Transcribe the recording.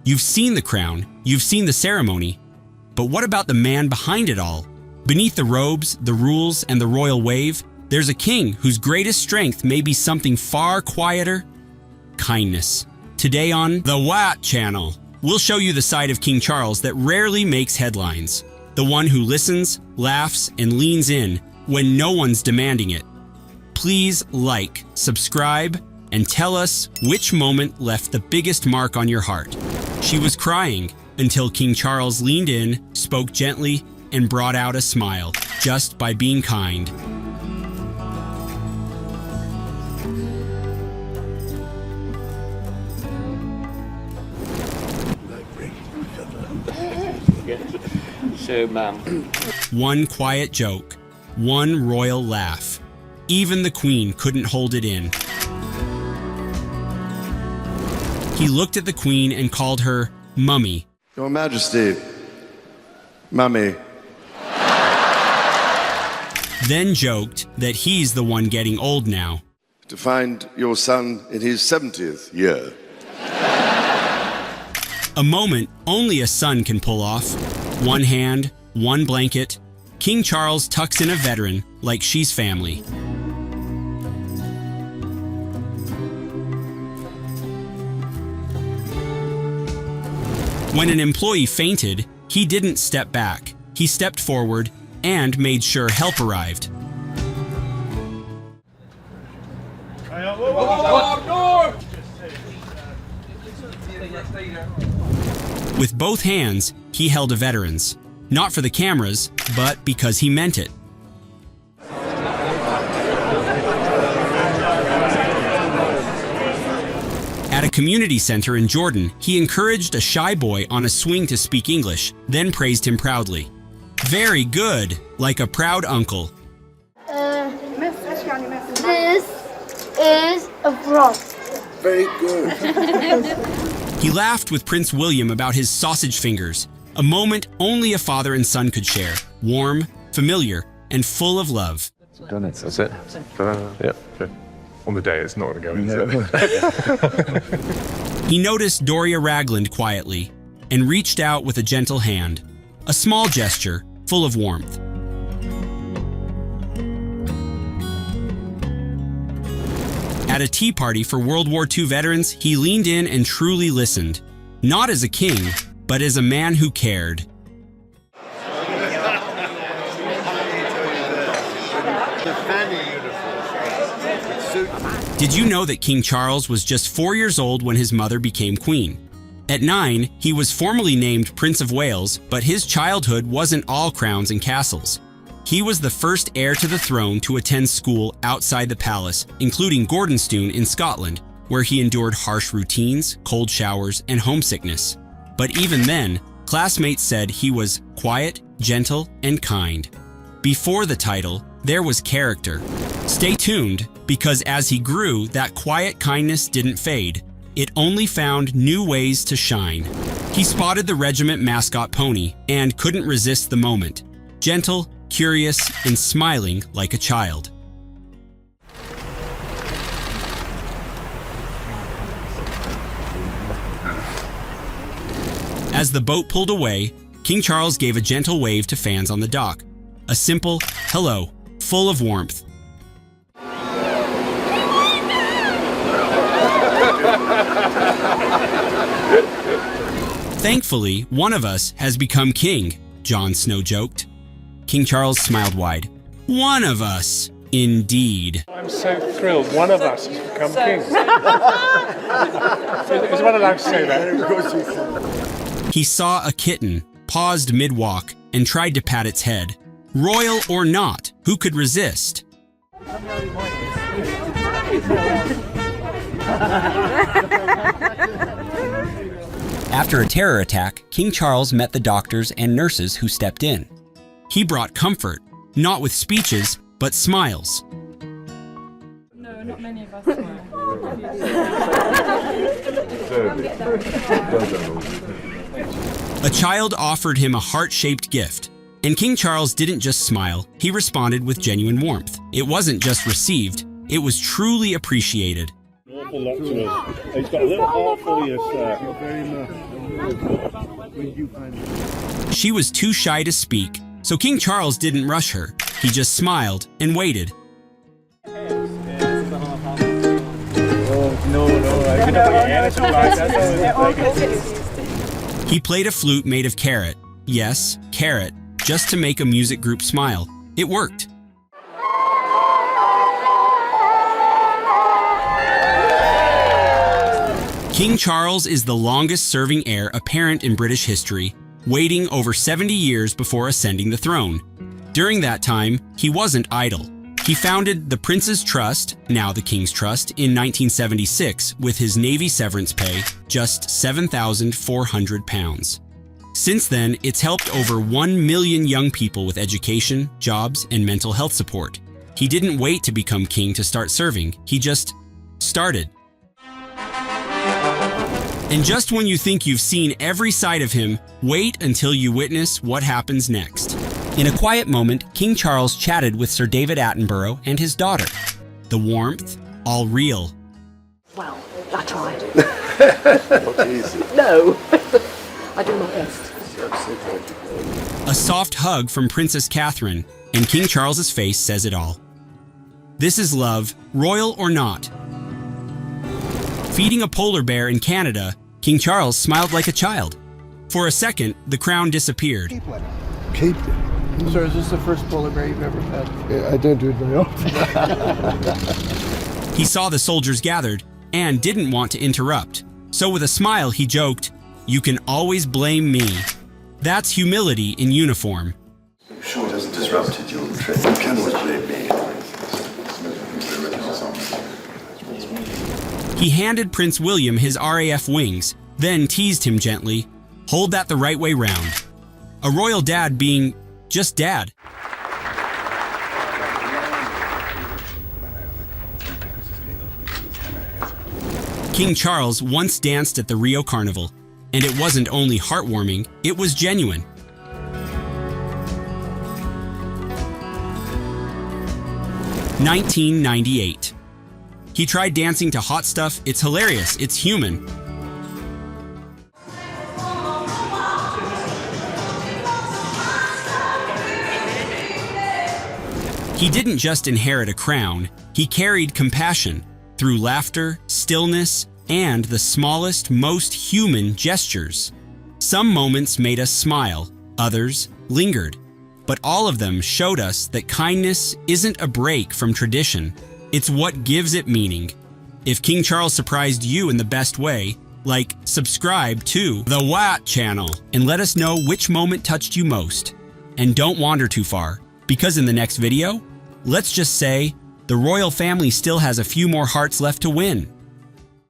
You've seen the crown, you've seen the ceremony, but what about the man behind it all? Beneath the robes, the rules, and the royal wave, there's a king whose greatest strength may be something far quieter: kindness. Today on The What Channel, we'll show you the side of King Charles that rarely makes headlines. The one who listens, laughs, and leans in when no one's demanding it. Please like, subscribe, and tell us which moment left the biggest mark on your heart. She was crying until King Charles leaned in, spoke gently, and brought out a smile just by being kind. So, ma'am. One quiet joke, one royal laugh. Even the Queen couldn't hold it in. He looked at the Queen and called her Mummy. Your Majesty, Mummy. Then joked that he's the one getting old now. To find your son in his 70th year. A moment only a son can pull off. One hand, one blanket. King Charles tucks in a veteran like she's family. When an employee fainted, he didn't step back. He stepped forward and made sure help arrived. With both hands, he held a veteran's. Not for the cameras, but because he meant it. At a community center in Jordan, he encouraged a shy boy on a swing to speak English, then praised him proudly. Very good, like a proud uncle. This is a frog. Very good. He laughed with Prince William about his sausage fingers, a moment only a father and son could share, warm, familiar, and full of love. Done it. That's it. Yep. Okay. On the day, it's not going to go into. He noticed Doria Ragland quietly and reached out with a gentle hand, a small gesture full of warmth. At a tea party for World War II veterans, he leaned in and truly listened, not as a king, but as a man who cared. Did you know that King Charles was just 4 years old when his mother became queen? At 9, he was formally named Prince of Wales, but his childhood wasn't all crowns and castles. He was the first heir to the throne to attend school outside the palace, including Gordonstoun in Scotland, where he endured harsh routines, cold showers, and homesickness. But even then, classmates said he was quiet, gentle, and kind. Before the title, there was character. Stay tuned, because as he grew, that quiet kindness didn't fade. It only found new ways to shine. He spotted the regiment mascot pony and couldn't resist the moment. Gentle, curious, and smiling like a child. As the boat pulled away, King Charles gave a gentle wave to fans on the dock. A simple hello, full of warmth. Thankfully, one of us has become king, Jon Snow joked. King Charles smiled wide. One of us, indeed. I'm so thrilled. One of us has become king. Is one allowed to say that? He saw a kitten, paused mid-walk, and tried to pat its head. Royal or not, who could resist? After a terror attack, King Charles met the doctors and nurses who stepped in. He brought comfort, not with speeches, but smiles. No, not many of us A child offered him a heart-shaped gift, and King Charles didn't just smile, he responded with genuine warmth. It wasn't just received, it was truly appreciated. awful lot to us. He's got a little heart for you, sir. She was too shy to speak, so King Charles didn't rush her. He just smiled and waited. He played a flute made of carrot. Yes, carrot, just to make a music group smile. It worked. King Charles is the longest-serving heir apparent in British history, waiting over 70 years before ascending the throne. During that time, he wasn't idle. He founded the Prince's Trust, now the King's Trust, in 1976 with his Navy severance pay, just £7,400. Since then, it's helped over 1 million young people with education, jobs, and mental health support. He didn't wait to become king to start serving. He just started. And just when you think you've seen every side of him, wait until you witness what happens next. In a quiet moment, King Charles chatted with Sir David Attenborough and his daughter. The warmth, all real. Well, I tried. Not easy. No, I do my best. A soft hug from Princess Catherine, and King Charles's face says it all. This is love, royal or not. Feeding a polar bear in Canada, King Charles smiled like a child. For a second, the crown disappeared. Keep it. Sir, is this the first polar bear you've ever had? I don't do it very often. He saw the soldiers gathered and didn't want to interrupt. So with a smile, he joked, "You can always blame me." That's humility in uniform. I'm sure it hasn't disrupted your trip. You can always blame me. He handed Prince William his RAF wings, then teased him gently, "Hold that the right way round." A royal dad being just dad. King Charles once danced at the Rio Carnival, and it wasn't only heartwarming, it was genuine. (1998). He tried dancing to Hot Stuff. It's hilarious, it's human. He didn't just inherit a crown, he carried compassion through laughter, stillness, and the smallest, most human gestures. Some moments made us smile, others lingered, but all of them showed us that kindness isn't a break from tradition, it's what gives it meaning. If King Charles surprised you in the best way, like subscribe to the Wat channel and let us know which moment touched you most. And don't wander too far, because in the next video, let's just say the royal family still has a few more hearts left to win.